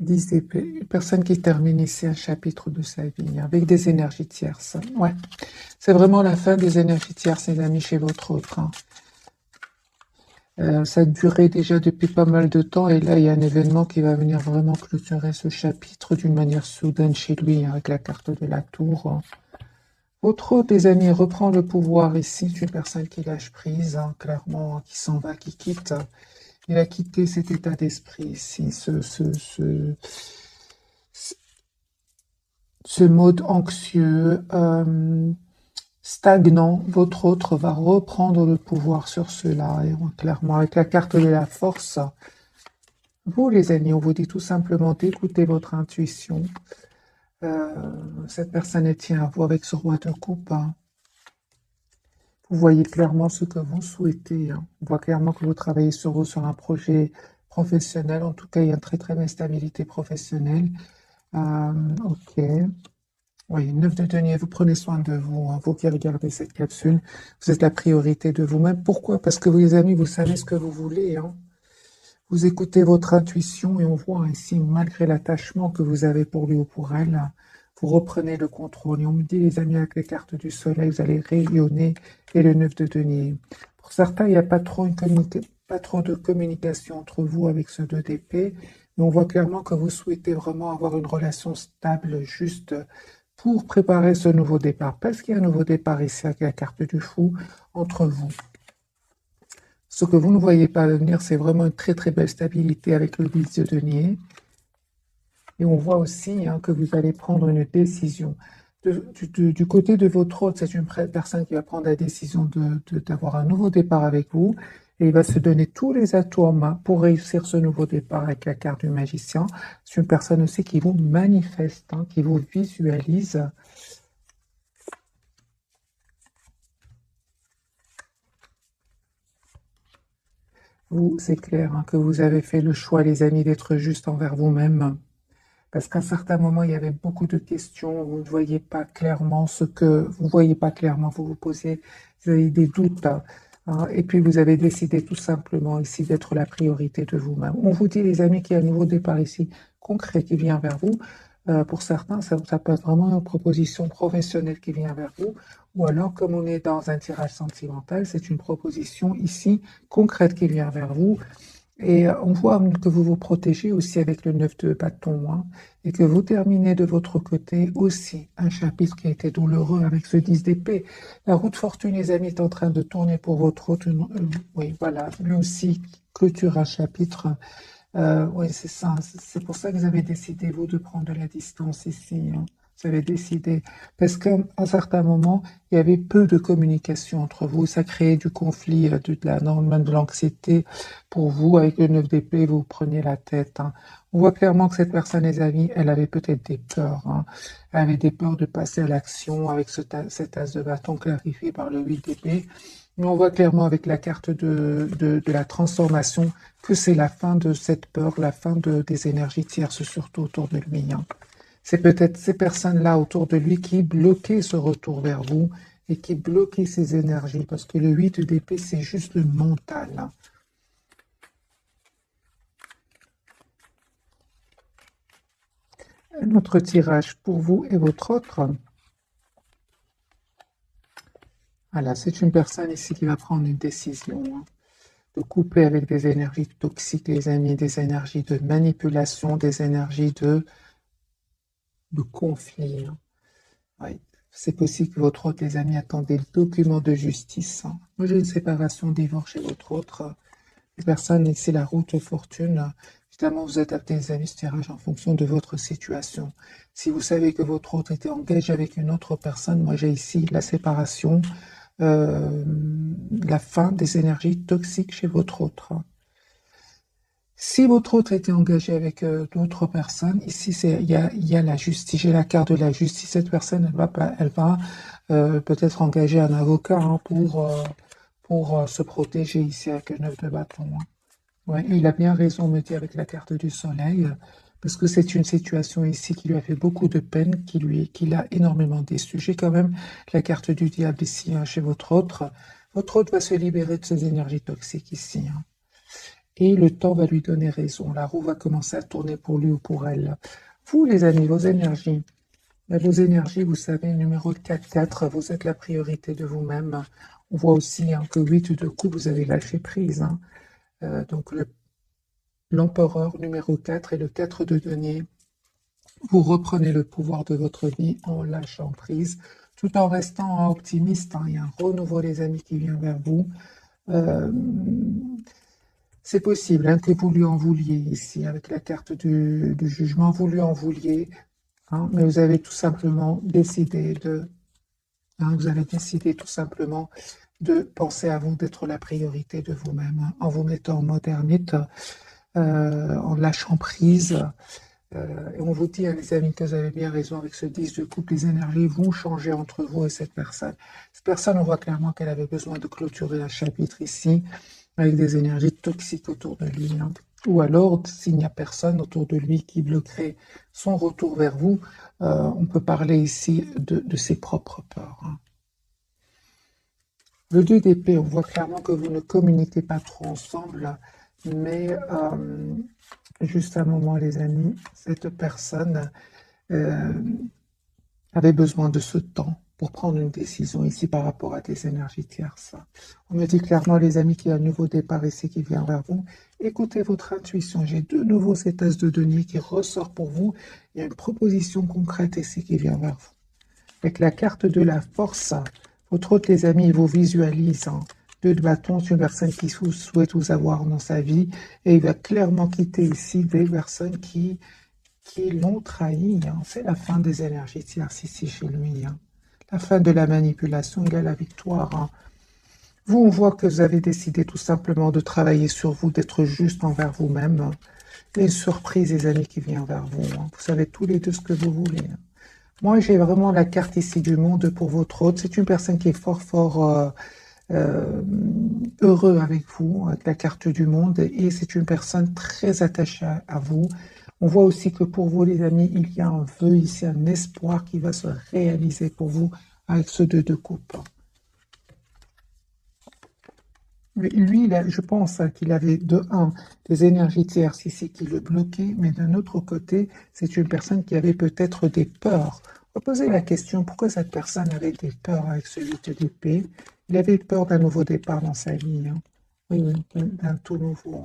10 épées. Une personne qui termine ici un chapitre de sa vie avec des énergies tierces. Ouais. C'est vraiment la fin des énergies tierces, les amis, chez votre autre. Ça a duré déjà depuis pas mal de temps et là, il y a un événement qui va venir vraiment clôturer ce chapitre d'une manière soudaine chez lui, avec la carte de la tour. Votre autre, les amis, reprend le pouvoir ici. C'est une personne qui lâche prise, clairement, qui s'en va, qui quitte. Il a quitté cet état d'esprit ici, ce mode anxieux, stagnant. Votre autre va reprendre le pouvoir sur cela, et clairement, avec la carte de la force. Vous, les amis, on vous dit tout simplement d'écouter votre intuition. Cette personne elle tient à vous avec ce roi de coupe. Vous voyez clairement ce que vous souhaitez. On voit clairement que vous travaillez sur vous, sur un projet professionnel. En tout cas, il y a une très très belle stabilité professionnelle. Ok. Oui, 9 de denier, vous prenez soin de vous, vous qui regardez cette capsule. Vous êtes la priorité de vous-même. Pourquoi? Parce que vous, les amis, vous savez ce que vous voulez. Vous écoutez votre intuition et on voit ici, malgré l'attachement que vous avez pour lui ou pour elle, vous reprenez le contrôle. Et on me dit, les amis, avec les cartes du soleil, vous allez rayonner et le 9 de denier. Pour certains, il n'y a pas trop, pas trop de communication entre vous avec ce 2 d'épée, mais on voit clairement que vous souhaitez vraiment avoir une relation stable, juste pour préparer ce nouveau départ. Parce qu'il y a un nouveau départ ici avec la carte du fou entre vous. Ce que vous ne voyez pas venir, c'est vraiment une très très belle stabilité avec le 10 de denier. Et on voit aussi que vous allez prendre une décision. Du côté de votre hôte, c'est une personne qui va prendre la décision d'avoir un nouveau départ avec vous. Et il va se donner tous les atouts en main pour réussir ce nouveau départ avec la carte du magicien. C'est une personne aussi qui vous manifeste, qui vous visualise. Vous, c'est clair que vous avez fait le choix, les amis, d'être juste envers vous-même. Parce qu'à un certain moment, il y avait beaucoup de questions, vous ne voyez pas clairement ce que vous voyez pas clairement, vous vous posez, vous avez des doutes, et puis vous avez décidé tout simplement ici d'être la priorité de vous-même. On vous dit, les amis, qu'il y a un nouveau départ ici concret qui vient vers vous. Pour certains, ça peut être vraiment une proposition professionnelle qui vient vers vous, ou alors, comme on est dans un tirage sentimental, c'est une proposition ici concrète qui vient vers vous. Et on voit que vous vous protégez aussi avec le 9 de bâton, et que vous terminez de votre côté aussi un chapitre qui a été douloureux avec ce 10 d'épée. La roue de fortune, les amis, est en train de tourner pour votre autre. Oui, voilà, lui aussi clôture un chapitre. Oui, c'est ça. C'est pour ça que vous avez décidé, vous, de prendre de la distance ici. Vous avez décidé. Parce qu'à un certain moment, il y avait peu de communication entre vous. Ça créait du conflit, même de l'anxiété pour vous. Avec le 9 d'épée, vous preniez la tête. On voit clairement que cette personne, les amis, elle avait peut-être des peurs. Elle avait des peurs de passer à l'action avec cet as de bâton clarifié par le 8 d'épée. Mais on voit clairement avec la carte de la transformation que c'est la fin de cette peur, la fin des énergies tierces, surtout autour de lui. C'est peut-être ces personnes-là autour de lui qui bloquaient ce retour vers vous et qui bloquaient ces énergies, parce que le 8 d'épée, c'est juste le mental. Un autre tirage pour vous et votre autre. Voilà, c'est une personne ici qui va prendre une décision. De couper avec des énergies toxiques, les amis, des énergies de manipulation, des énergies de conflit. Oui. C'est possible que votre autre, les amis, attendez le document de justice. Moi, j'ai une séparation, divorce chez votre autre. Les personnes, c'est la route fortune. Évidemment, vous adaptez, les amis, ce tirage en fonction de votre situation. Si vous savez que votre autre était engagé avec une autre personne, moi, j'ai ici la séparation, la fin des énergies toxiques chez votre autre. Si votre autre était engagé avec d'autres personnes, ici il y a la justice, j'ai la carte de la justice. Cette personne, elle va peut-être engager un avocat pour se protéger ici avec le 9 de bâton. Ouais, et il a bien raison, me dit avec la carte du soleil, parce que c'est une situation ici qui lui a fait beaucoup de peine, qui l'a énormément déçu. J'ai quand même la carte du diable ici chez votre autre. Votre autre va se libérer de ces énergies toxiques ici. et le temps va lui donner raison. La roue va commencer à tourner pour lui ou pour elle. Vous, les amis, vos énergies. Vos énergies, vous savez, numéro 4, vous êtes la priorité de vous-même. On voit aussi que 8 de coupe, vous avez lâché prise. Donc l'empereur numéro 4 et le 4 de denier. Vous reprenez le pouvoir de votre vie en lâchant prise, tout en restant optimiste. Il y a un renouveau, les amis, qui vient vers vous. C'est possible que vous lui en vouliez ici, avec la carte du jugement, vous lui en vouliez, mais vous avez tout simplement décidé vous avez décidé tout simplement de penser à vous, d'être la priorité de vous-même, en vous mettant en mode ermite, en lâchant prise. Et on vous dit, les amis, que vous avez bien raison avec ce 10 de coupe, les énergies vont changer entre vous et cette personne. Cette personne, on voit clairement qu'elle avait besoin de clôturer un chapitre ici, avec des énergies toxiques autour de lui. Ou alors, s'il n'y a personne autour de lui qui bloquerait son retour vers vous, on peut parler ici de ses propres peurs. Le 2 d'épée, on voit clairement que vous ne communiquez pas trop ensemble, mais juste un moment, les amis, cette personne avait besoin de ce temps pour prendre une décision ici par rapport à des énergies tierces. On me dit clairement, les amis, qu'il y a un nouveau départ ici qui vient vers vous. Écoutez votre intuition. J'ai de nouveau cet as de denier qui ressort pour vous. Il y a une proposition concrète ici qui vient vers vous. Avec la carte de la force, votre autre, les amis, vous visualise. 2 de bâton, c'est une personne qui souhaite vous avoir dans sa vie. Et il va clairement quitter ici des personnes qui l'ont trahi. C'est la fin des énergies tierces ici chez lui. La fin de la manipulation, il a la victoire. Vous, on voit que vous avez décidé tout simplement de travailler sur vous, d'être juste envers vous-même. Il y a une surprise, les amis, qui vient vers vous. Vous savez tous les deux ce que vous voulez. Moi, j'ai vraiment la carte ici du monde pour votre hôte. C'est une personne qui est fort heureux avec vous, avec la carte du monde, et c'est une personne très attachée à vous. On voit aussi que pour vous, les amis, il y a un vœu ici, un espoir qui va se réaliser pour vous avec ce 2 de coupe. Lui, je pense qu'il avait de un des énergies tierces ici qui le bloquaient, mais d'un autre côté, c'est une personne qui avait peut-être des peurs. On va poser la question, pourquoi cette personne avait des peurs avec ce 8 d'épée? Il avait peur d'un nouveau départ dans sa vie. Oui, d'un tout nouveau.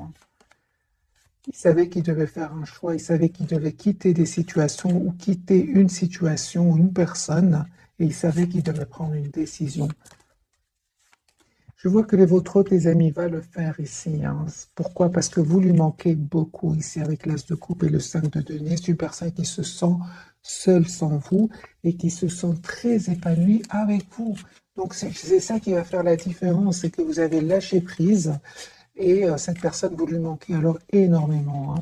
Il savait qu'il devait faire un choix, il savait qu'il devait quitter des situations ou quitter une situation ou une personne, et il savait qu'il devait prendre une décision. Je vois que votre autre, les amis, va le faire ici. Pourquoi? Parce que vous lui manquez beaucoup ici avec l'as de coupe et le 5 de denier. C'est une personne qui se sent seule sans vous et qui se sent très épanouie avec vous. Donc c'est ça qui va faire la différence, c'est que vous avez lâché prise et cette personne, vous lui manquez alors énormément.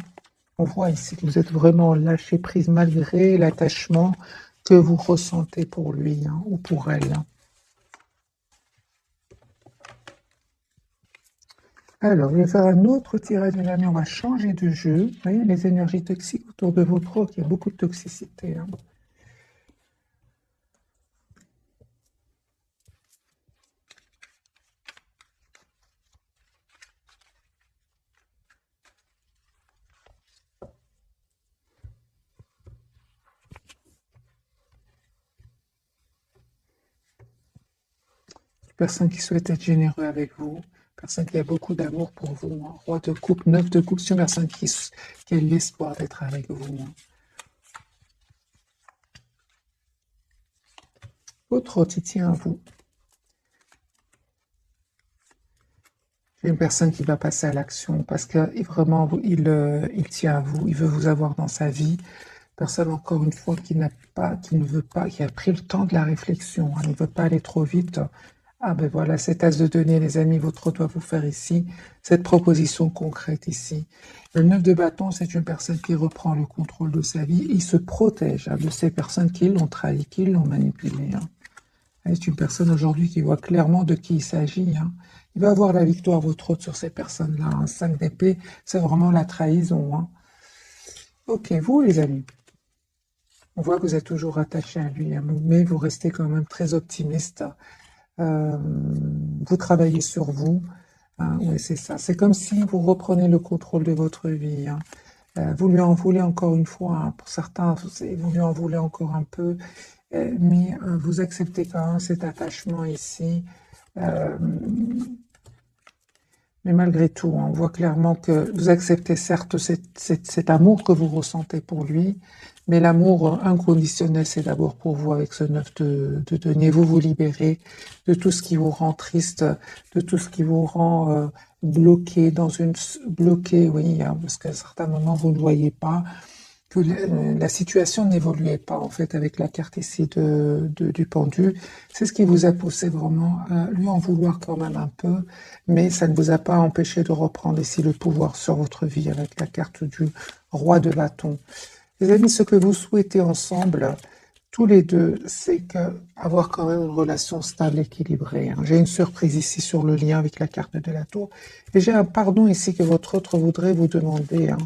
On voit ici que vous êtes vraiment lâché prise malgré l'attachement que vous ressentez pour lui ou pour elle. Alors, je vais faire un autre tirage de l'année. On va changer de jeu. Vous voyez, les énergies toxiques autour de votre hôte, il y a beaucoup de toxicité. Personne qui souhaite être généreux avec vous. Personne qui a beaucoup d'amour pour vous. Roi de coupe, 9 de coupe. C'est une personne qui a l'espoir d'être avec vous. Votre hôte, il tient à vous. C'est une personne qui va passer à l'action parce que vraiment, il tient à vous. Il veut vous avoir dans sa vie. Personne, encore une fois, qui ne veut pas, qui a pris le temps de la réflexion. Il ne veut pas aller trop vite. Ah ben voilà, cet as de denier, les amis, votre hôte doit vous faire ici cette proposition concrète ici. Le 9 de bâton, c'est une personne qui reprend le contrôle de sa vie. Il se protège de ces personnes qui l'ont trahi, qui l'ont manipulé. C'est une personne aujourd'hui qui voit clairement de qui il s'agit. Il va avoir la victoire, votre hôte, sur ces personnes-là. 5 d'épée, c'est vraiment la trahison. Ok, vous les amis, on voit que vous êtes toujours attaché à lui, mais vous restez quand même très optimiste. Vous travaillez sur vous. Hein, oui, c'est ça. C'est comme si vous reprenez le contrôle de votre vie. Hein. Vous lui en voulez encore une fois. Hein. Pour certains, vous lui en voulez encore un peu. Mais vous acceptez quand même cet attachement ici. Euh, mais malgré tout, hein, on voit clairement que vous acceptez certes cet amour que vous ressentez pour lui, mais l'amour inconditionnel, c'est d'abord pour vous avec ce 9 de denier. Vous vous libérez de tout ce qui vous rend triste, de tout ce qui vous rend bloqué bloqué, oui, hein, parce qu'à certains moments, vous ne voyez pas que la situation n'évoluait pas en fait avec la carte ici du pendu. C'est ce qui vous a poussé vraiment à lui en vouloir quand même un peu, mais ça ne vous a pas empêché de reprendre ici le pouvoir sur votre vie avec la carte du roi de bâton. Les amis, ce que vous souhaitez ensemble, tous les deux, c'est avoir quand même une relation stable, équilibrée. Hein. J'ai une surprise ici sur le lien avec la carte de la tour, et j'ai un pardon ici que votre autre voudrait vous demander. Hein.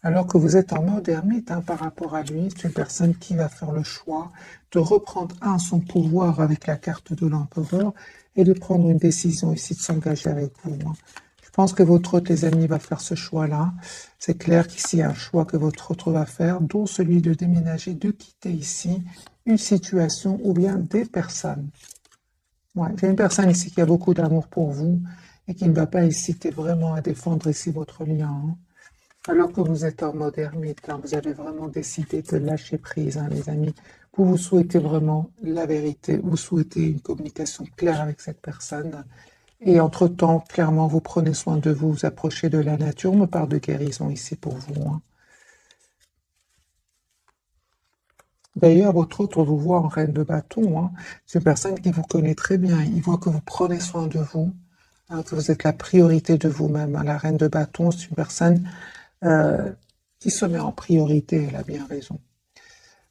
Alors que vous êtes en mode ermite hein, par rapport à lui, c'est une personne qui va faire le choix de reprendre son pouvoir avec la carte de l'empereur et de prendre une décision ici de s'engager avec vous. Hein. Je pense que votre autre, les amis, va faire ce choix-là. C'est clair qu'ici, il y a un choix que votre autre va faire, dont celui de déménager, de quitter ici une situation ou bien des personnes. Ouais, j'ai une personne ici qui a beaucoup d'amour pour vous et qui ne va pas hésiter vraiment à défendre ici votre lien. Hein. Alors que vous êtes en mode ermite, hein, vous avez vraiment décidé de lâcher prise, hein, les amis. Vous souhaitez vraiment la vérité, vous souhaitez une communication claire avec cette personne. Et entre-temps, clairement, vous prenez soin de vous, vous approchez de la nature. On me parle de guérison ici pour vous. Hein. D'ailleurs, votre autre vous voit en reine de bâton. Hein. C'est une personne qui vous connaît très bien. Il voit que vous prenez soin de vous, hein, que vous êtes la priorité de vous-même. Hein. La reine de bâton, c'est une personne euh, qui se met en priorité, elle a bien raison.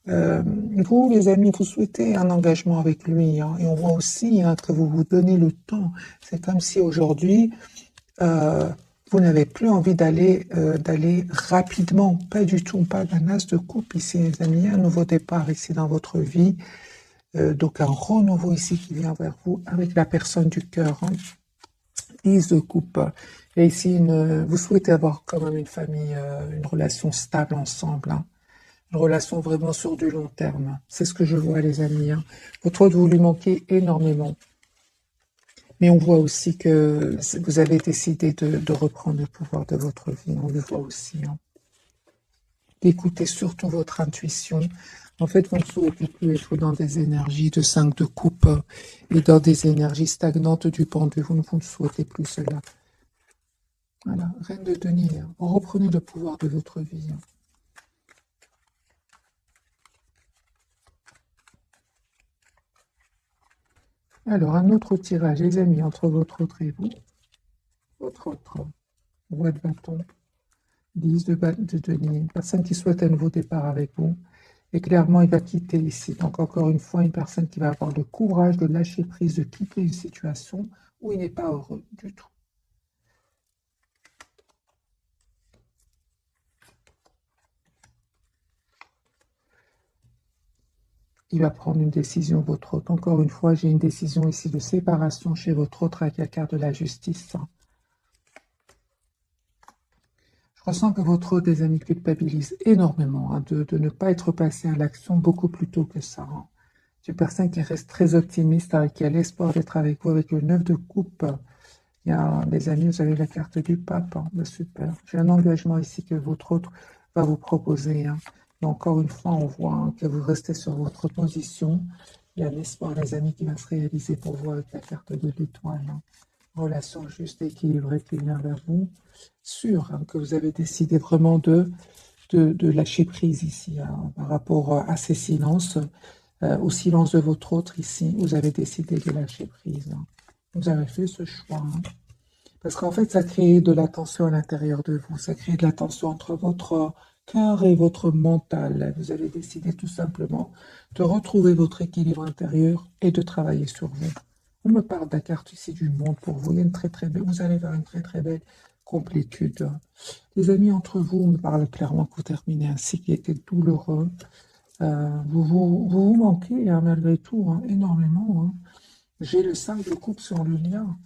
Vous, les amis, vous souhaitez un engagement avec lui, hein, et on voit aussi hein, que vous vous donnez le temps. C'est comme si aujourd'hui, euh, vous n'avez plus envie d'aller rapidement, pas du tout, pas d'un as de coupe ici, les amis, un nouveau départ ici dans votre vie, donc un renouveau ici qui vient vers vous avec la personne du cœur, hein, 10 de coupe. Et ici, vous souhaitez avoir quand même une famille, une relation stable ensemble, hein. Une relation vraiment sur du long terme. C'est ce que je vois, les amis. Hein. Votre autre, vous lui manquez énormément. Mais on voit aussi que vous avez décidé de reprendre le pouvoir de votre vie. On le voit aussi. Hein. Écoutez surtout votre intuition. En fait, vous ne souhaitez plus être dans des énergies de 5 de coupe et dans des énergies stagnantes du pendu. Vous ne souhaitez plus cela. Voilà, reine de denier. Hein. Reprenez le pouvoir de votre vie. Hein. Alors, un autre tirage, les amis, entre votre autre et vous. Votre autre roi de bâton, 10 de denier, une personne qui souhaite un nouveau départ avec vous. Et clairement, il va quitter ici. Donc, encore une fois, une personne qui va avoir le courage de lâcher prise, de quitter une situation où il n'est pas heureux du tout. Il va prendre une décision, votre autre. Encore une fois, j'ai une décision ici de séparation chez votre autre avec la carte de la justice. Je ressens que votre autre, des amis, culpabilise énormément hein, de ne pas être passé à l'action beaucoup plus tôt que ça. Hein. C'est une personne qui reste très optimiste, hein, qui a l'espoir d'être avec vous avec le 9 de coupe. Il y a, les amis, vous avez la carte du pape. Hein, super. J'ai un engagement ici que votre autre va vous proposer. Hein. Mais encore une fois, on voit hein, que vous restez sur votre position. Il y a l'espoir, les amis, qui va se réaliser pour vous avec la carte de l'étoile. Hein. Relation juste et équilibrée qui vient vers vous. Sûr hein, que vous avez décidé vraiment de lâcher prise ici hein, par rapport à ces silences. Au silence de votre autre ici, vous avez décidé de lâcher prise. Hein. Vous avez fait ce choix. Hein. Parce qu'en fait, ça crée de la tension à l'intérieur de vous. Ça crée de la tension entre votre cœur et votre mental. Vous avez décidé tout simplement de retrouver votre équilibre intérieur et de travailler sur vous. On me parle de la carte ici du monde pour vous. Il y a une très très belle, vous allez vers une très très belle complétude. Les amis entre vous, on me parle clairement que vous terminez un cycle qui était douloureux. Vous manquez hein, malgré tout hein, énormément. Hein. J'ai le 5 de coupe sur le lien.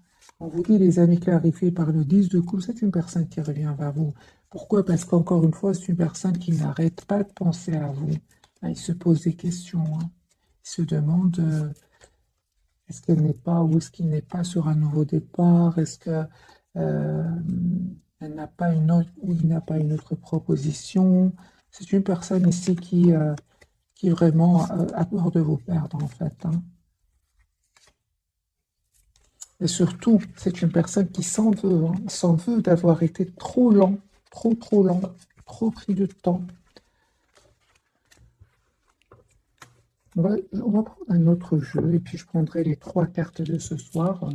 On vous dit, les amis clarifiés par le 10 de coupe, c'est une personne qui revient vers vous. Pourquoi? Parce qu'encore une fois, c'est une personne qui n'arrête pas de penser à vous. Il se pose des questions. Il se demande est-ce qu'elle n'est pas ou est-ce qu'il n'est pas sur un nouveau départ? Est-ce que euh, elle n'a pas une autre ou il n'a pas une autre proposition? C'est une personne ici qui vraiment a peur de vous perdre en fait. Et surtout, c'est une personne qui s'en veut d'avoir été trop lent, trop lent, trop pris de temps. On va prendre un autre jeu et puis je prendrai les 3 cartes de ce soir.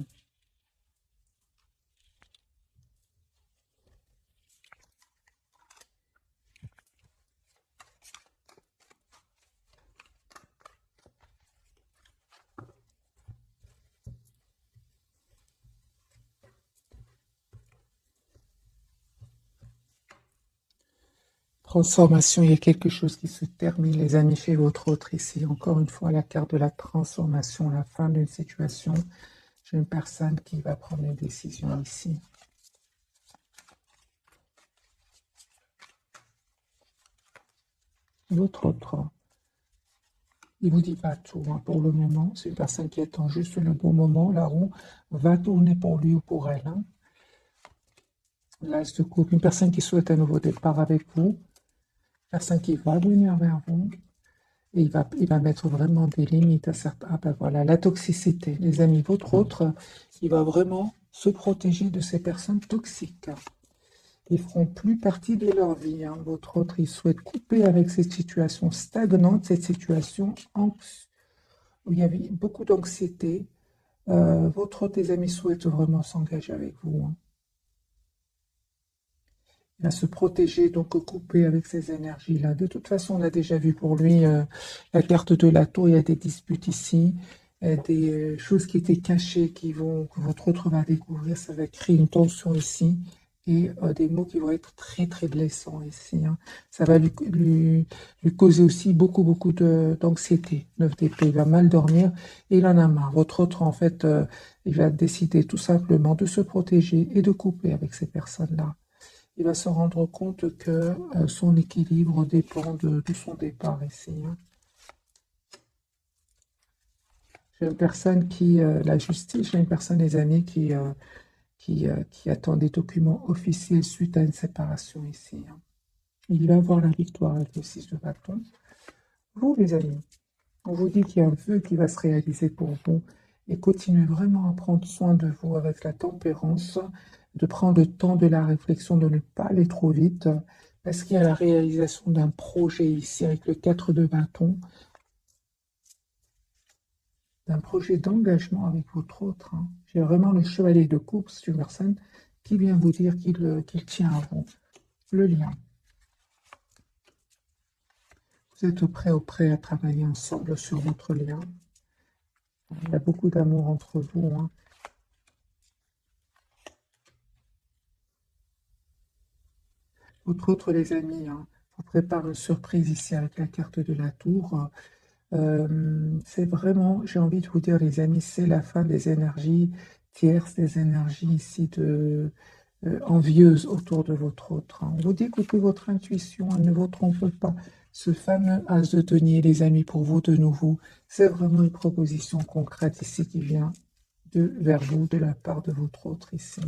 Transformation, il y a quelque chose qui se termine, les amis, chez votre autre ici. Encore une fois, la carte de la transformation, la fin d'une situation. J'ai une personne qui va prendre une décision ici. Votre autre, il vous dit pas tout pour le moment. C'est une personne qui attend juste le bon moment. La roue va tourner pour lui ou pour elle. L'as de coupe, une personne qui souhaite un nouveau départ avec vous. Une personne qui va venir vers vous. Et il va mettre vraiment des limites à certains. Ah ben voilà, la toxicité. Les amis, votre autre, il va vraiment se protéger de ces personnes toxiques. Ils feront plus partie de leur vie. Votre autre, il souhaite couper avec cette situation stagnante, cette situation où il y avait beaucoup d'anxiété. Votre autre, les amis, souhaite vraiment s'engager avec vous. Il va se protéger, donc couper avec ces énergies-là. De toute façon, on a déjà vu pour lui la carte de la tour. Il y a des disputes ici, des choses qui étaient cachées que votre autre va découvrir. Ça va créer une tension ici et des mots qui vont être très très blessants ici. Ça va lui causer aussi beaucoup d'anxiété. 9 d'épée, il va mal dormir et il en a marre. Votre autre, en fait, il va décider tout simplement de se protéger et de couper avec ces personnes-là. Il va se rendre compte que son équilibre dépend de son départ ici. J'ai une personne la justice, j'ai une personne, les amis, qui attend des documents officiels suite à une séparation ici. Il va avoir la victoire avec le 6 de bâton. Vous, les amis, on vous dit qu'il y a un vœu qui va se réaliser pour vous et continuez vraiment à prendre soin de vous avec la tempérance, de prendre le temps de la réflexion, de ne pas aller trop vite, parce qu'il y a la réalisation d'un projet ici avec le 4 de bâton, d'un projet d'engagement avec votre autre. J'ai vraiment le chevalier de coupe, c'est une personne qui vient vous dire qu'il tient à vous. Le lien. Vous êtes prêt à travailler ensemble sur votre lien. Il y a beaucoup d'amour entre vous. Votre autre, les amis, vous prépare une surprise ici avec la carte de la tour. C'est vraiment, j'ai envie de vous dire, les amis, c'est la fin des énergies tierces, des énergies ici envieuses autour de votre autre. On vous dit écoutez votre intuition, elle ne vous trompe pas. Ce fameux as de denier, les amis, pour vous de nouveau, c'est vraiment une proposition concrète ici qui vient vers vous de la part de votre autre ici.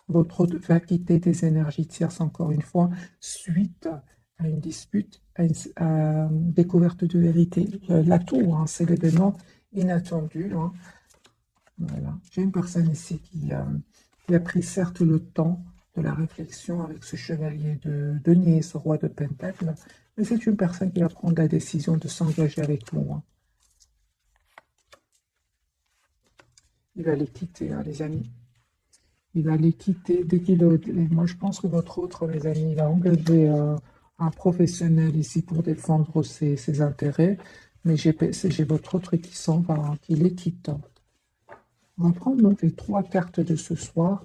Votre autre va quitter des énergies tierces encore une fois, suite à une dispute, à une découverte de vérité. La tour, c'est l'événement inattendu. Voilà. J'ai une personne ici qui a pris certes le temps de la réflexion avec ce chevalier de denier, ce roi de pentacle, mais c'est une personne qui va prendre la décision de s'engager avec vous. Il va les quitter, les amis. Il va les quitter dès qu'il est. Moi, je pense que votre autre, les amis, il a engagé un professionnel ici pour défendre ses intérêts, mais j'ai votre autre qui s'en va, qui les quitte. On va prendre donc les 3 cartes de ce soir.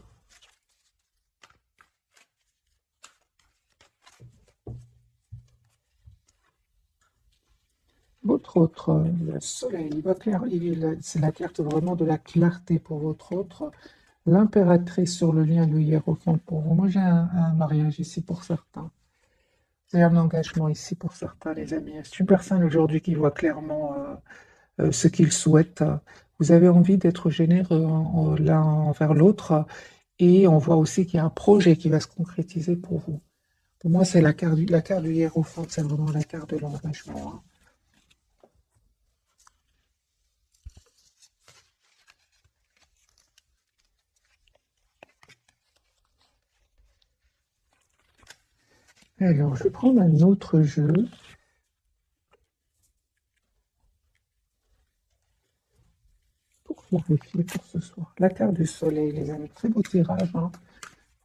votre autre, le soleil, il va clair, c'est la carte vraiment de la clarté pour votre autre. L'impératrice sur le lien, le hiérophante pour vous. Moi, j'ai un mariage ici pour certains. J'ai un engagement ici pour certains, les amis. C'est une personne aujourd'hui qui voit clairement ce qu'il souhaite. Vous avez envie d'être généreux l'un envers l'autre. Et on voit aussi qu'il y a un projet qui va se concrétiser pour vous. Pour moi, c'est la carte du hiérophante, c'est vraiment la carte de l'engagement, hein. Alors, je vais prendre un autre jeu. Pour clarifier pour ce soir. La carte du soleil, les amis. Très beau tirage, hein.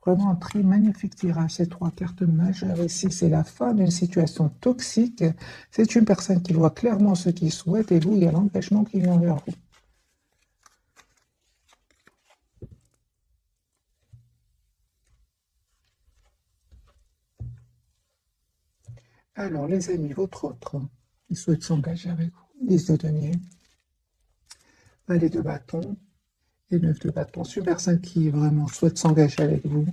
Vraiment un très magnifique tirage. Ces trois cartes majeures ici, c'est la fin d'une situation toxique. C'est une personne qui voit clairement ce qu'il souhaite et vous, il y a l'engagement qui vient vers vous. Alors, les amis, votre autre, il souhaite s'engager avec vous. 10 de denier, valet de bâton et 9 de bâton. C'est une personne qui vraiment souhaite s'engager avec vous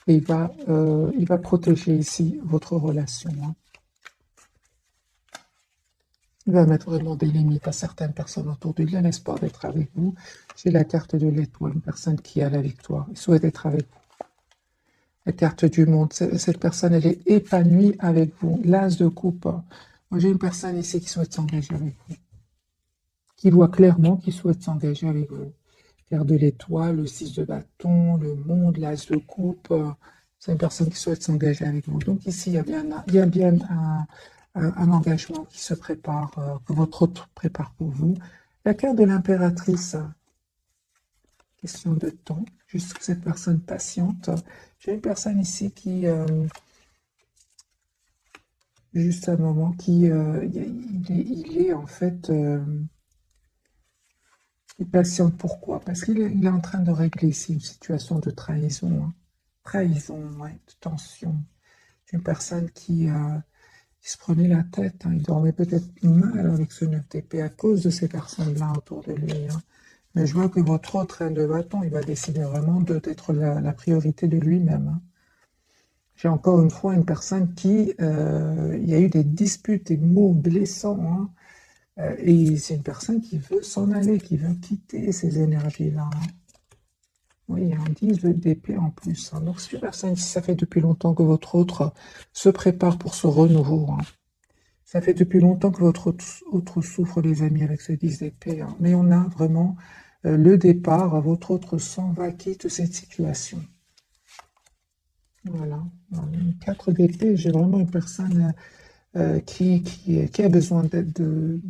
et il va protéger ici votre relation, hein. Il va mettre vraiment des limites à certaines personnes autour de lui. Il a l'espoir d'être avec vous. J'ai la carte de l'étoile, une personne qui a la victoire. Il souhaite être avec vous. La carte du monde, cette personne, elle est épanouie avec vous. L'as de coupe. Moi, j'ai une personne ici qui souhaite s'engager avec vous. Qui voit clairement qu'il souhaite s'engager avec vous. Carte de l'étoile, le 6 de bâton, le monde, l'as de coupe. C'est une personne qui souhaite s'engager avec vous. Donc ici, il y a bien un engagement qui se prépare, que votre autre prépare pour vous. La carte de l'impératrice, question de temps, juste que cette personne patiente. J'ai une personne ici qui, juste un moment, qui, il est en fait, il patiente. Pourquoi? Parce qu'il est en train de régler ici une situation de trahison, hein. Trahison, ouais, de tension. Une personne qui se prenait la tête, hein. Il dormait peut-être mal avec ce 9 d'épée à cause de ces personnes-là autour de lui, hein. Mais je vois que votre autre reine de bâton, il va décider vraiment d'être la priorité de lui-même, hein. J'ai encore une fois une personne qui, il y a eu des disputes, des mots blessants, hein. Et c'est une personne qui veut s'en aller, qui veut quitter ces énergies-là, hein. Oui, il y a un 10 d'épée en plus, hein. Donc, c'est une personne, si ça fait depuis longtemps que votre autre se prépare pour ce renouveau, hein. Ça fait depuis longtemps que votre autre souffre, les amis, avec ce 10 d'épée, hein. Mais on a vraiment le départ, votre autre s'en va, quitte cette situation. Voilà. 4 d'épée, j'ai vraiment une personne qui a besoin de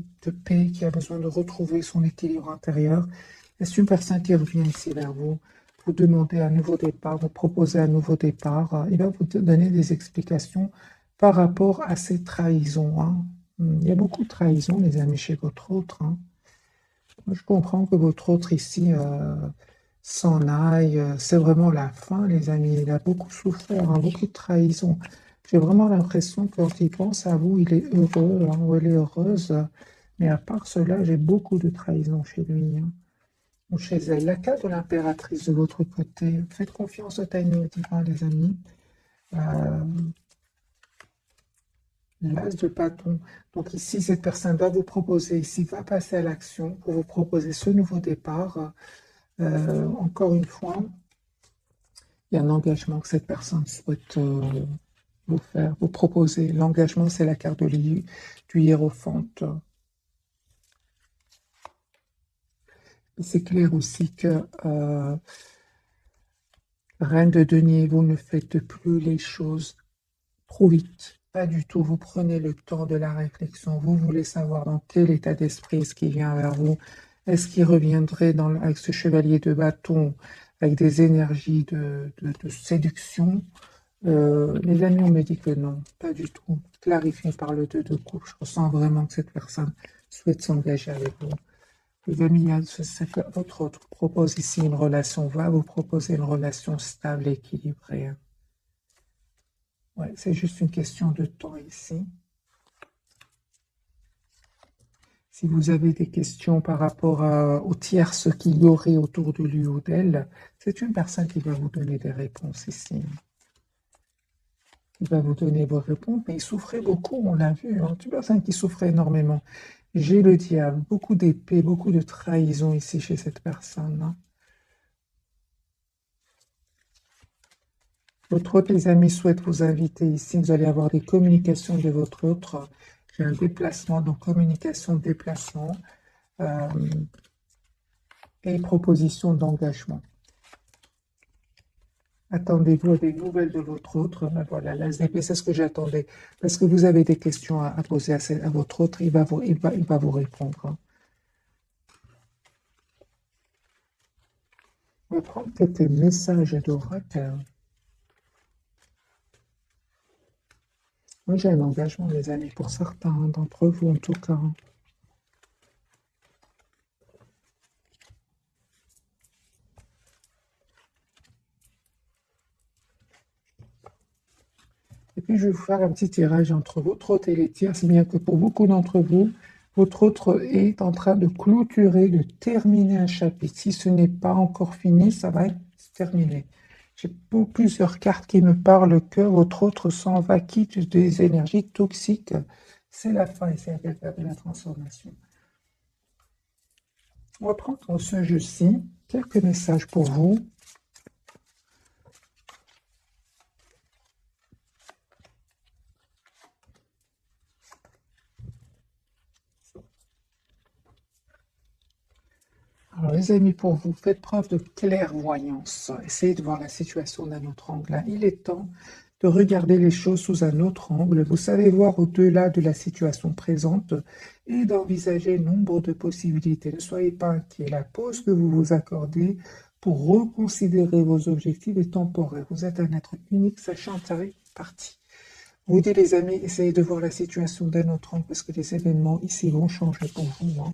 paix, qui a besoin de retrouver son équilibre intérieur. C'est une personne qui revient ici vers vous, vous demander un nouveau départ, vous proposer un nouveau départ. Il va vous donner des explications par rapport à ces trahisons, hein. Il y a beaucoup de trahisons, les amis, chez votre autre, hein. Je comprends que votre autre ici s'en aille. C'est vraiment la fin, les amis. Il a beaucoup souffert, hein, beaucoup de trahisons. J'ai vraiment l'impression que quand il pense à vous, il est heureux, hein, ou elle est heureuse. Mais à part cela, j'ai beaucoup de trahisons chez lui, hein, ou chez elle. La carte de l'impératrice de l'autre côté. Faites confiance au timing divin, les amis. Euh, L'as de bâton. Donc ici, cette personne va vous proposer, ici, va passer à l'action pour vous proposer ce nouveau départ. Encore une fois, il y a un engagement que cette personne souhaite vous faire, vous proposer. L'engagement, c'est la carte du hiérophante. C'est clair aussi que Reine de denier, vous ne faites plus les choses trop vite. Pas du tout. Vous prenez le temps de la réflexion. Vous voulez savoir dans quel état d'esprit est-ce qu'il vient vers vous. Est-ce qu'il reviendrait avec ce chevalier de bâton, avec des énergies de séduction? Les amis, on me dit que non, pas du tout. Clarifié par le 2 de coupe, je ressens vraiment que cette personne souhaite s'engager avec vous. Les amis, votre autre propose ici une relation, va vous proposer une relation stable et équilibrée, hein. Ouais, c'est juste une question de temps ici. Si vous avez des questions par rapport aux tierces qu'il y aurait autour de lui ou d'elle, c'est une personne qui va vous donner des réponses ici. Il va vous donner vos réponses, mais il souffrait beaucoup, on l'a vu, hein. C'est une personne qui souffrait énormément. J'ai le diable, beaucoup d'épée, beaucoup de trahison ici chez cette personne, hein. Votre autre, les amis, souhaite vous inviter ici. Vous allez avoir des communications de votre autre. J'ai un déplacement, donc communication, déplacement et proposition d'engagement. Attendez-vous à des nouvelles de votre autre. Ben voilà, l'as d'épée, c'est ce que j'attendais. Parce que vous avez des questions à poser à votre autre, il va vous répondre, hein. On va prendre quelques messages d'oracle. Moi, j'ai un engagement, les amis, pour certains d'entre vous, en tout cas. Et puis, je vais vous faire un petit tirage entre votre autre et les tiers, si bien que pour beaucoup d'entre vous, votre autre est en train de clôturer, de terminer un chapitre. Si ce n'est pas encore fini, ça va être terminé. J'ai plusieurs cartes qui me parlent que votre autre s'en va, quitte des énergies toxiques. C'est la fin et c'est la transformation. On va prendre ce jeu-ci, quelques messages pour vous. Alors les amis, pour vous, faites preuve de clairvoyance. Essayez de voir la situation d'un autre angle. Il est temps de regarder les choses sous un autre angle. Vous savez voir au-delà de la situation présente et d'envisager nombre de possibilités. Ne soyez pas inquiets. La pause que vous vous accordez pour reconsidérer vos objectifs est temporaire. Vous êtes un être unique, sachant que ça est parti. Vous dites les amis, essayez de voir la situation d'un autre angle parce que les événements ici vont changer pour vous, hein.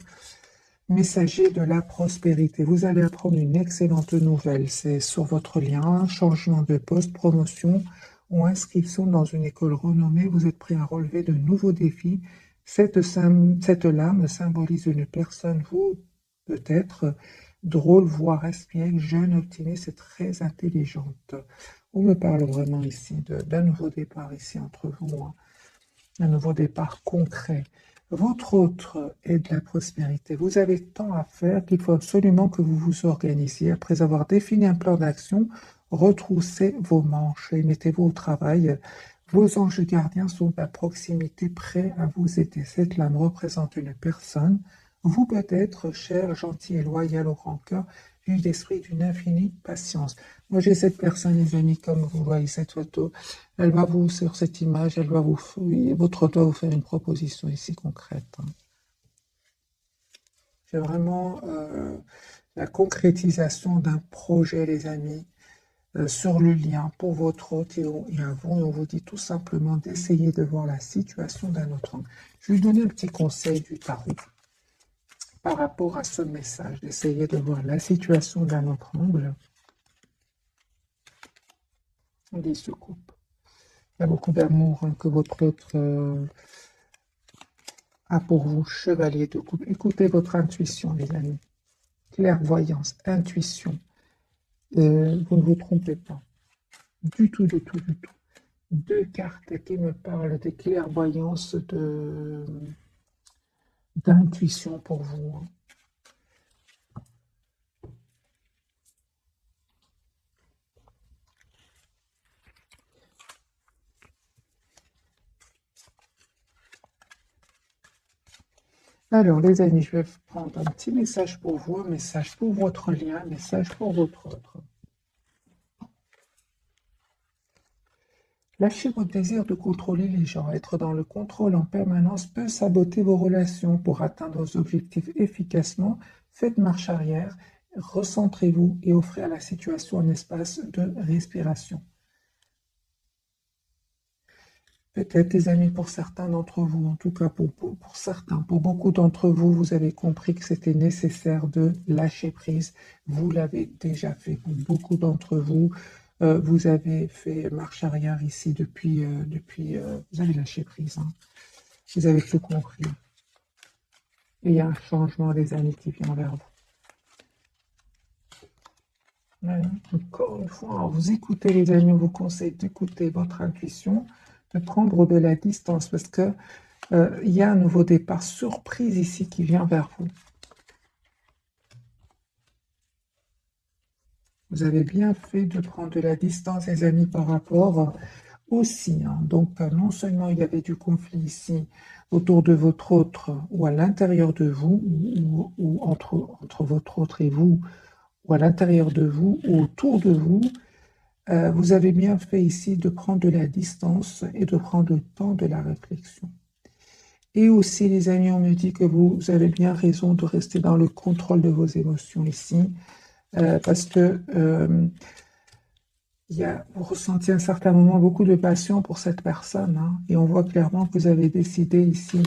Messager de la prospérité. Vous allez apprendre une excellente nouvelle. C'est sur votre lien, changement de poste, promotion ou inscription dans une école renommée. Vous êtes prêt à relever de nouveaux défis. Cette lame symbolise une personne, vous, peut-être, drôle, voire espiègle, jeune, optimiste et très intelligente. On me parle vraiment ici d'un nouveau départ ici entre vous, hein. Un nouveau départ concret. Votre autre est de la prospérité. Vous avez tant à faire qu'il faut absolument que vous vous organisiez. Après avoir défini un plan d'action, retroussez vos manches et mettez-vous au travail. Vos anges gardiens sont à proximité, prêts à vous aider. Cette lame représente une personne. Vous peut-être, cher, gentil et loyal au grand cœur, vu d'esprit d'une infinie patience. Moi, j'ai cette personne, les amis, comme vous voyez cette photo. Elle va vous, sur cette image, elle va vous, votre doigt vous faire une proposition ici concrète, hein. C'est vraiment la concrétisation d'un projet, les amis, sur le lien pour votre hôte et à vous. Et on vous dit tout simplement d'essayer de voir la situation d'un autre angle. Je vais vous donner un petit conseil du tarot par rapport à ce message, d'essayer de voir la situation d'un autre angle. On se coupe. Il y a beaucoup d'amour, hein, que votre autre a pour vous, chevalier de coupe. Écoutez votre intuition, les amis. Clairvoyance, intuition. Vous ne vous trompez pas. Du tout, du tout, du tout. Deux cartes qui me parlent de clairvoyance, d'intuition pour vous, hein. Alors, les amis, je vais prendre un petit message pour vous, un message pour votre lien, un message pour votre autre. Lâchez votre désir de contrôler les gens. Être dans le contrôle en permanence peut saboter vos relations. Pour atteindre vos objectifs efficacement, faites marche arrière, recentrez-vous et offrez à la situation un espace de respiration. Peut-être, les amis, pour certains d'entre vous, en tout cas pour certains, pour beaucoup d'entre vous, vous avez compris que c'était nécessaire de lâcher prise. Vous l'avez déjà fait pour beaucoup d'entre vous. Vous avez fait marche arrière ici depuis, vous avez lâché prise, hein. Vous avez tout compris. Et il y a un changement des amis qui vient vers vous. Ouais. Encore une fois, vous écoutez les amis, on vous conseille d'écouter votre intuition, de prendre de la distance parce que il y a un nouveau départ surprise ici qui vient vers vous. Vous avez bien fait de prendre de la distance, les amis, par rapport aussi. Hein. Donc, non seulement il y avait du conflit ici autour de votre autre ou à l'intérieur de vous, ou entre votre autre et vous, ou à l'intérieur de vous, ou autour de vous, vous avez bien fait ici de prendre de la distance et de prendre le temps de la réflexion. Et aussi, les amis, on me dit que vous avez bien raison de rester dans le contrôle de vos émotions ici, parce que vous ressentiez à un certain moment beaucoup de passion pour cette personne, hein, et on voit clairement que vous avez décidé ici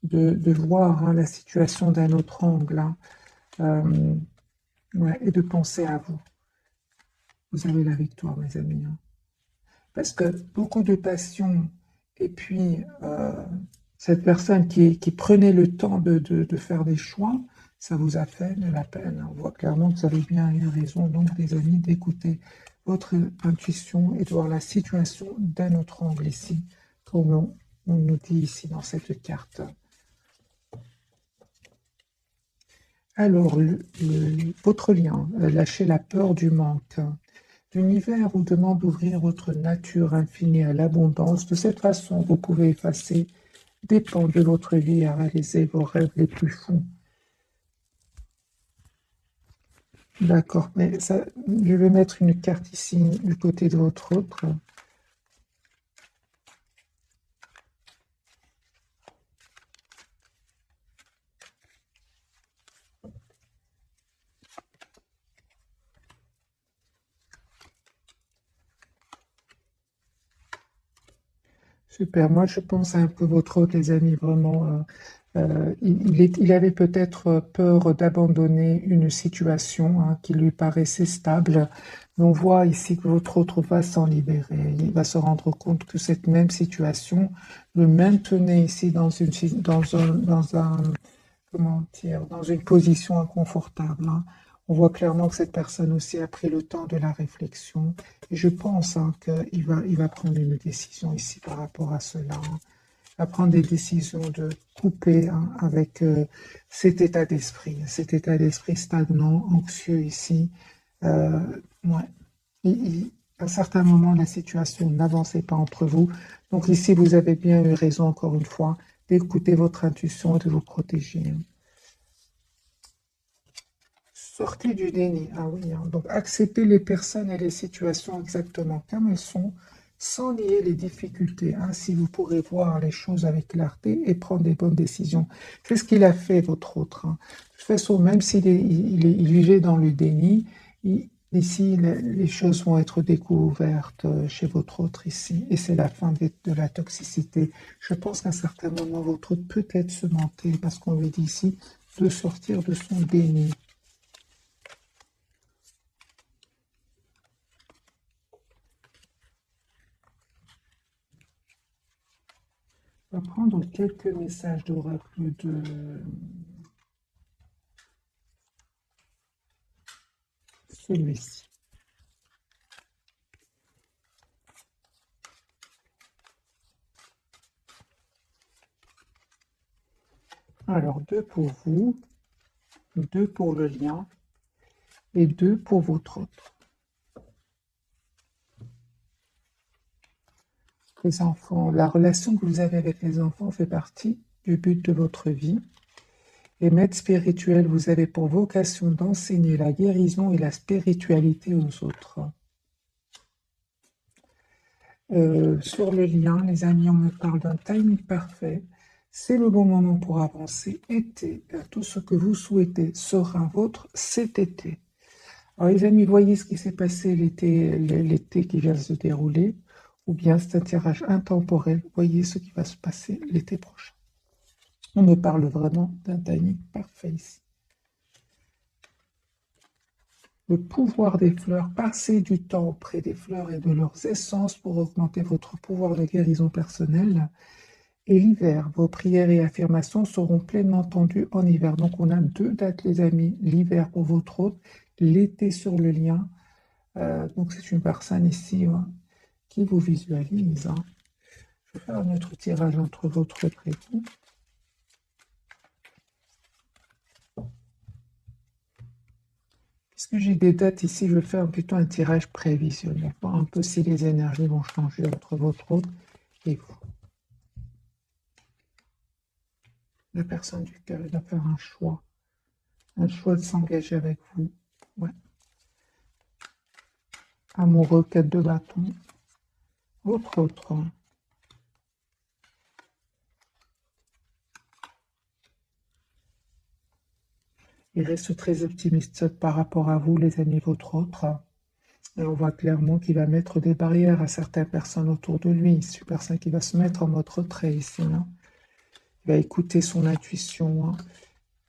de voir hein, la situation d'un autre angle, hein, ouais, et de penser à vous. Vous avez la victoire, mes amis. Hein. Parce que beaucoup de passion, et puis cette personne qui prenait le temps de faire des choix, ça vous a fait de la peine. On voit clairement que vous avez bien eu raison, donc, les amis, d'écouter votre intuition et de voir la situation d'un autre angle ici, comme on nous dit ici dans cette carte. Alors, votre lien, lâchez la peur du manque. L'univers vous demande d'ouvrir votre nature infinie à l'abondance. De cette façon, vous pouvez effacer des pans de votre vie et réaliser vos rêves les plus fous. D'accord, mais ça, je vais mettre une carte ici du côté de votre autre. Super, moi je pense un peu votre autre, les amis, vraiment. Il avait peut-être peur d'abandonner une situation hein, qui lui paraissait stable, mais on voit ici que votre autre va s'en libérer. Il va se rendre compte que cette même situation le maintenait ici comment dire, dans une position inconfortable. Hein. On voit clairement que cette personne aussi a pris le temps de la réflexion. Et je pense hein, il va prendre une décision ici par rapport à cela. Hein. Il va prendre des décisions de couper hein, avec cet état d'esprit stagnant, anxieux ici. Euh, ouais. À un certain moment, la situation n'avançait pas entre vous. Donc ici, vous avez bien eu raison, encore une fois, d'écouter votre intuition et de vous protéger. Hein. Sortez du déni. Ah oui, hein. Donc acceptez les personnes et les situations exactement comme elles sont, sans nier les difficultés. Ainsi, vous pourrez voir les choses avec clarté et prendre des bonnes décisions. C'est ce qu'il a fait, votre autre. Hein. De toute façon, même il vivait dans le déni, ici, les choses vont être découvertes chez votre autre ici. Et c'est la fin de la toxicité. Je pense qu'à un certain moment, votre autre peut-être se mentait, parce qu'on lui dit ici de sortir de son déni. On va prendre quelques messages d'oracle de celui-ci. Alors, 2 pour vous, 2 pour le lien et 2 pour votre autre. Les enfants, la relation que vous avez avec les enfants fait partie du but de votre vie. Et maître spirituel, vous avez pour vocation d'enseigner la guérison et la spiritualité aux autres. Sur le lien, les amis, on me parle d'un timing parfait. C'est le bon moment pour avancer. Été, tout ce que vous souhaitez sera vôtre cet été. Alors les amis, voyez ce qui s'est passé l'été qui vient de se dérouler, ou bien c'est un tirage intemporel. Voyez ce qui va se passer l'été prochain. On me parle vraiment d'un timing parfait ici. Le pouvoir des fleurs, passez du temps auprès des fleurs et de leurs essences pour augmenter votre pouvoir de guérison personnelle. Et l'hiver, vos prières et affirmations seront pleinement entendues en hiver. Donc on a deux dates, les amis. L'hiver pour votre hôte, l'été sur le lien. Donc c'est une personne ici qui vous visualise, hein. Je vais faire un autre tirage entre votre prénom. Puisque j'ai des dates ici, je vais faire plutôt un tirage prévisionnel, voir un peu si les énergies vont changer entre votre hôte et vous. La personne du cœur, il va faire un choix de s'engager avec vous. Ouais. Amoureux, 4 de bâton. Votre autre. Il reste très optimiste par rapport à vous, les amis, votre autre. Et on voit clairement qu'il va mettre des barrières à certaines personnes autour de lui. C'est une personne qui va se mettre en mode retrait ici, hein. Il va écouter son intuition, hein.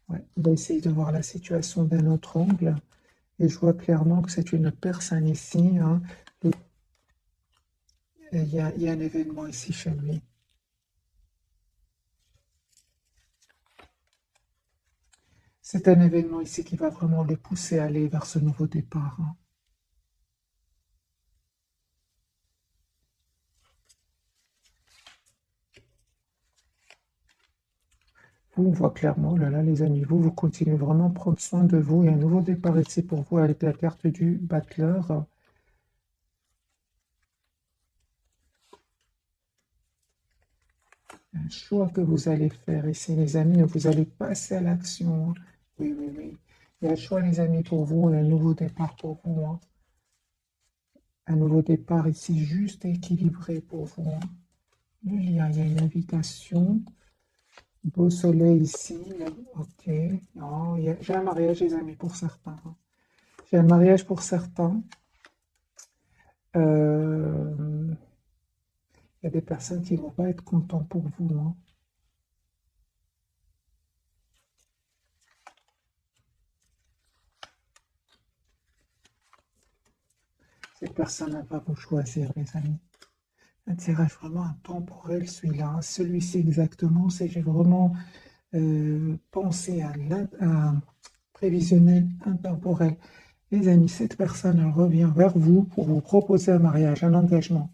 Ouais. Il va essayer de voir la situation d'un autre angle. Et je vois clairement que c'est une personne ici, hein. Il y a un événement ici chez lui. C'est un événement ici qui va vraiment le pousser à aller vers ce nouveau départ, hein. Vous, on voit clairement, là, les amis, vous continuez vraiment à prendre soin de vous. Il y a un nouveau départ ici pour vous avec la carte du battleur. Un choix que vous allez faire ici, les amis, vous allez passer à l'action, hein. Oui, oui, oui. Il y a un choix, les amis, pour vous, et un nouveau départ pour vous, hein. Un nouveau départ ici, juste et équilibré pour vous, hein. Le lien, il y a une invitation. Beau soleil ici. Ok. Non, j'ai un mariage, les amis, pour certains, hein. J'ai un mariage pour certains. Il y a des personnes qui ne vont pas être contentes pour vous, hein. Cette personne va vous choisir, les amis. Un tirage vraiment intemporel, celui-là. Celui-ci exactement, c'est j'ai vraiment pensé à prévisionnel intemporel. Les amis, cette personne, elle revient vers vous pour vous proposer un mariage, un engagement.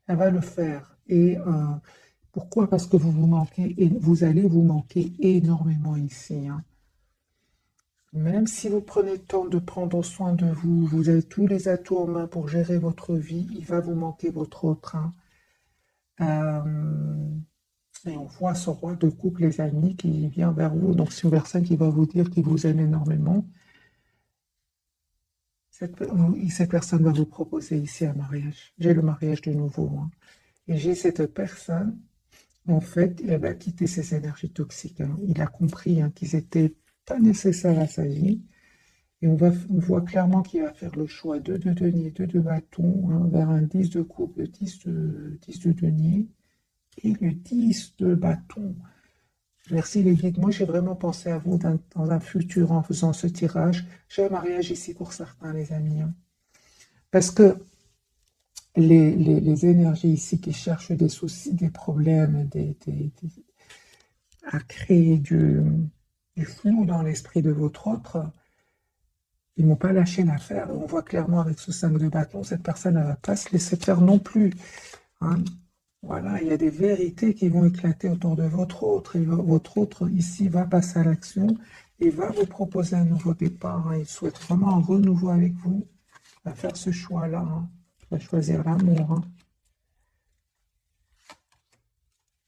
Elle va le faire. Et pourquoi? Parce que vous vous manquez et vous allez vous manquer énormément ici, hein. Même si vous prenez le temps de prendre soin de vous, vous avez tous les atouts en main pour gérer votre vie, il va vous manquer votre autre, hein. Et on voit ce roi de coupe, les amis, qui vient vers vous. Donc, c'est une personne qui va vous dire qu'il vous aime énormément. Cette personne va vous proposer ici un mariage. J'ai le mariage de nouveau, hein. Et j'ai cette personne, en fait, elle va quitter ses énergies toxiques, hein. Il a compris, hein, qu'ils n'étaient pas nécessaires à sa vie. Et on voit clairement qu'il va faire le choix de denier, de bâton, hein, vers un 10 de coupe, le 10 de denier et le 10 de bâton. Merci les guides. Moi, j'ai vraiment pensé à vous dans un futur en faisant ce tirage. J'ai un mariage ici pour certains, les amis, hein. Parce que les énergies ici qui cherchent des soucis, des problèmes, à créer du flou dans l'esprit de votre autre, ils n'ont pas lâché l'affaire. On voit clairement avec ce 5 de bâton, cette personne ne va pas se laisser faire non plus, hein. Voilà, il y a des vérités qui vont éclater autour de votre autre. Et votre autre, ici, va passer à l'action et va vous proposer un nouveau départ, hein. Il souhaite vraiment un renouveau avec vous. Il va faire ce choix-là, hein. Il va choisir l'amour, hein.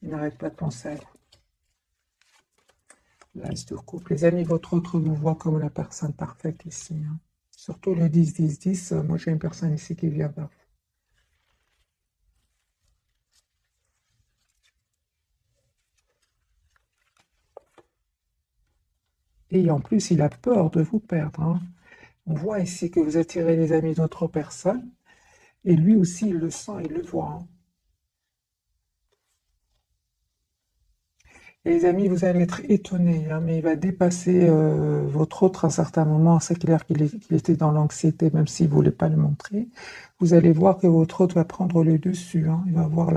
Il n'arrête pas de penser à vous. L'as de coupe. Les amis, votre autre vous voit comme la personne parfaite ici, hein. Surtout le 10-10-10. Moi, j'ai une personne ici qui vient vers vous. Et en plus, il a peur de vous perdre, hein. On voit ici que vous attirez les amis d'autres personnes. Et lui aussi, il le sent, il le voit, hein. Et les amis, vous allez être étonnés, hein, mais il va dépasser votre autre à un certain moment. C'est clair qu'il était dans l'anxiété, même s'il ne voulait pas le montrer. Vous allez voir que votre autre va prendre le dessus, hein. Il va avoir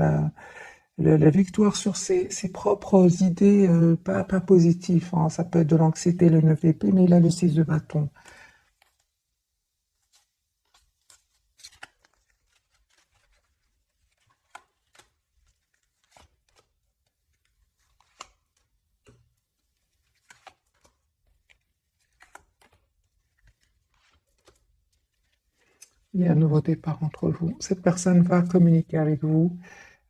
La victoire sur ses propres idées, pas positives, hein. Ça peut être de l'anxiété, le 9 d'épée, mais il a le 6 de bâton. Il y a un nouveau départ entre vous. Cette personne va communiquer avec vous.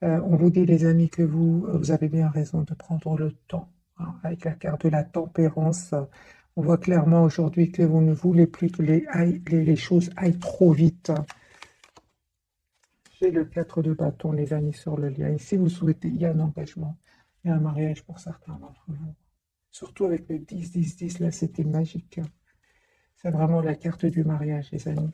On vous dit, les amis, que vous avez bien raison de prendre le temps, hein. Avec la carte de la tempérance, on voit clairement aujourd'hui que vous ne voulez plus que les choses aillent trop vite. J'ai le 4 de bâton, les amis, sur le lien. Ici, vous souhaitez, il y a un engagement, il y a un mariage pour certains d'entre vous. Surtout avec le 10-10-10, là, c'était magique. C'est vraiment la carte du mariage, les amis.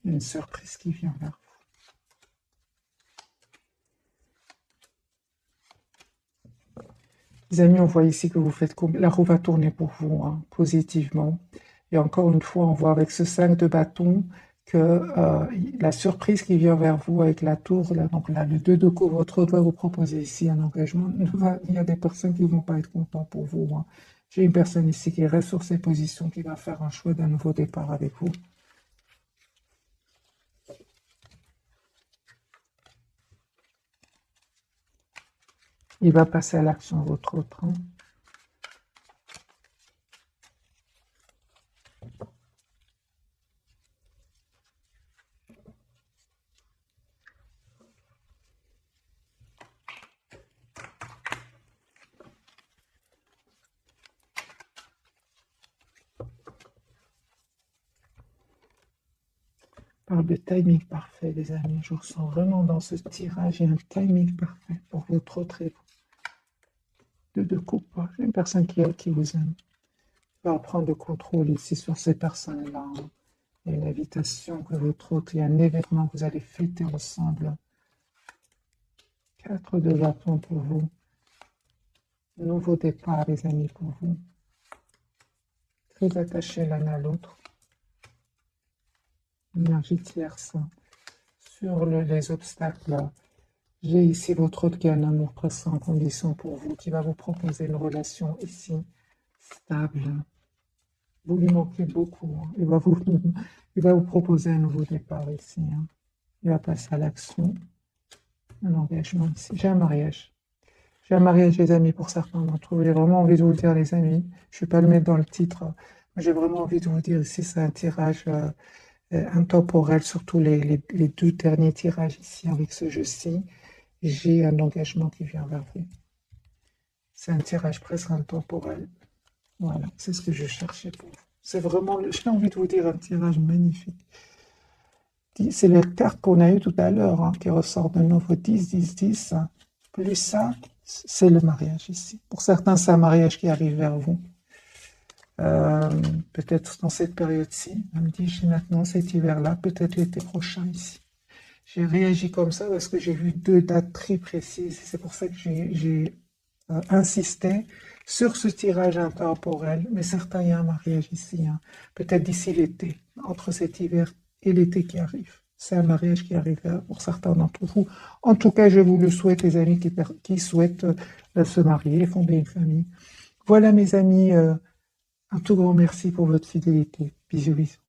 Une surprise qui vient vers vous. Les amis, on voit ici que vous faites comme la roue va tourner pour vous, hein, positivement. Et encore une fois, on voit avec ce 5 de bâton que la surprise qui vient vers vous avec la tour, là, donc là, le 2 de coupe, votre autre va vous proposer ici un engagement. Il y a des personnes qui ne vont pas être contentes pour vous, hein. J'ai une personne ici qui reste sur ses positions, qui va faire un choix d'un nouveau départ avec vous. Il va passer à l'action, votre autre, hein. Parle de timing parfait, les amis. Je ressens vraiment dans ce tirage, il y a un timing parfait pour votre autre et vous. De coupe. J'ai une personne qui vous aime. Va prendre le contrôle ici sur ces personnes-là, hein. Il y a une invitation que votre autre, il y a un événement que vous allez fêter ensemble. 4 de bâton pour vous. Nouveau départ, les amis, pour vous. Très attachés l'un à l'autre. Énergie tierce. Sur les obstacles, j'ai ici votre autre qui a un amour pressant en condition pour vous, qui va vous proposer une relation ici stable. Vous lui manquez beaucoup, hein. Il va vous proposer un nouveau départ ici, hein. Il va passer à l'action. Un engagement ici. J'ai un mariage. J'ai un mariage, les amis, pour certains d'entre vous. J'ai vraiment envie de vous dire, les amis, je ne vais pas le mettre dans le titre, mais j'ai vraiment envie de vous dire ici, c'est un tirage intemporel, surtout les 2 derniers tirages ici avec ce jeu-ci. J'ai un engagement qui vient vers vous. C'est un tirage presque intemporel. Voilà, c'est ce que je cherchais pour vous. C'est vraiment, j'ai envie de vous dire, un tirage magnifique. C'est la carte qu'on a eue tout à l'heure, hein, qui ressort de nouveau 10-10-10. Plus ça, c'est le mariage ici. Pour certains, c'est un mariage qui arrive vers vous. Peut-être dans cette période-ci, elle me dit, j'ai maintenant cet hiver-là, peut-être l'été prochain ici. J'ai réagi comme ça parce que j'ai vu 2 dates très précises. C'est pour ça que j'ai insisté sur ce tirage intemporel. Mais certains, il y a un mariage ici, hein. Peut-être d'ici l'été, entre cet hiver et l'été qui arrive. C'est un mariage qui arrive pour certains d'entre vous. En tout cas, je vous le souhaite, les amis qui souhaitent se marier, fonder une famille. Voilà, mes amis, un tout grand merci pour votre fidélité. Bisous, bisous.